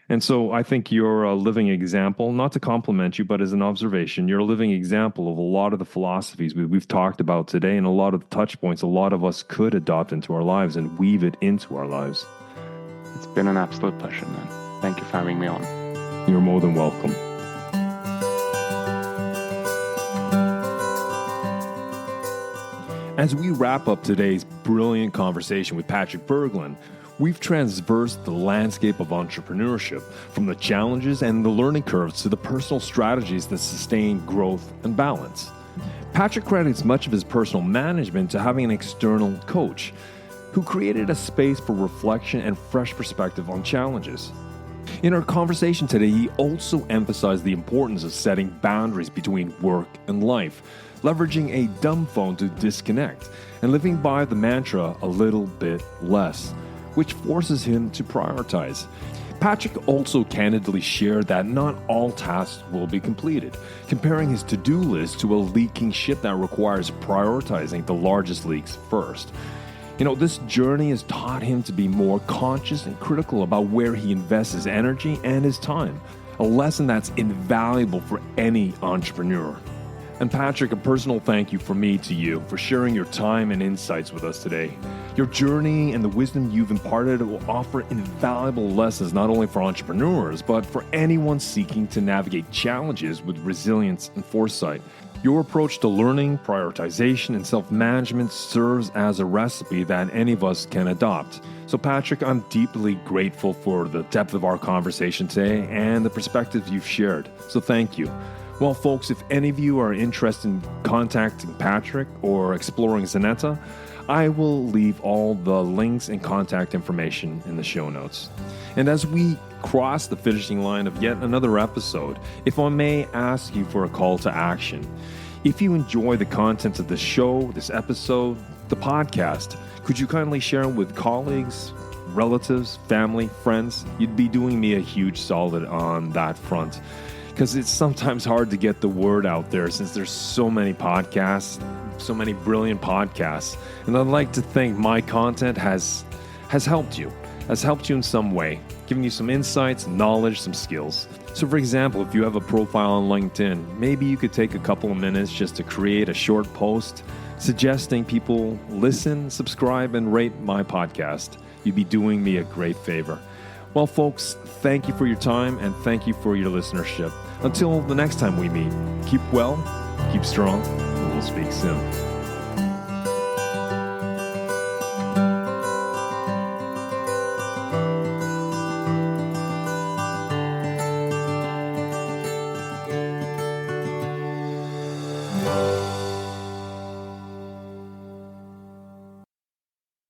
And so I think you're a living example, not to compliment you, but as an observation, you're a living example of a lot of the philosophies we've talked about today, and a lot of the touch points a lot of us could adopt into our lives and weave it into our lives. It's been an absolute pleasure, man. Thank you for having me on. You're more than welcome. As we wrap up today's brilliant conversation with Patrick Berglund, we've traversed the landscape of entrepreneurship, from the challenges and the learning curves to the personal strategies that sustain growth and balance. Patrick credits much of his personal management to having an external coach who created a space for reflection and fresh perspective on challenges. In our conversation today, he also emphasized the importance of setting boundaries between work and life, leveraging a dumb phone to disconnect, and living by the mantra a little bit less, which forces him to prioritize. Patrick also candidly shared that not all tasks will be completed, comparing his to-do list to a leaking ship that requires prioritizing the largest leaks first. This journey has taught him to be more conscious and critical about where he invests his energy and his time. a lesson that's invaluable for any entrepreneur. And Patrick, a personal thank you from me to you for sharing your time and insights with us today. Your journey and the wisdom you've imparted will offer invaluable lessons not only for entrepreneurs, but for anyone seeking to navigate challenges with resilience and foresight. Your approach to learning, prioritization, and self-management serves as a recipe that any of us can adopt. So Patrick, I'm deeply grateful for the depth of our conversation today and the perspectives you've shared. So thank you. Well, folks, if any of you are interested in contacting Patrick or exploring Zanetta, I will leave all the links and contact information in the show notes. And as we cross the finishing line of yet another episode, if I may ask you for a call to action. If you enjoy the content of the show, this episode, the podcast, could you kindly share it with colleagues, relatives, family, friends? You'd be doing me a huge solid on that front. Because it's sometimes hard to get the word out there since there's so many podcasts, so many brilliant podcasts. And I'd like to think my content has helped you in some way, giving you some insights, knowledge, some skills. So for example, if you have a profile on LinkedIn, maybe you could take a couple of minutes just to create a short post suggesting people listen, subscribe, and rate my podcast. You'd be doing me a great favor. Well, folks, thank you for your time and thank you for your listenership. Until the next time we meet, keep well, keep strong, and we'll speak soon.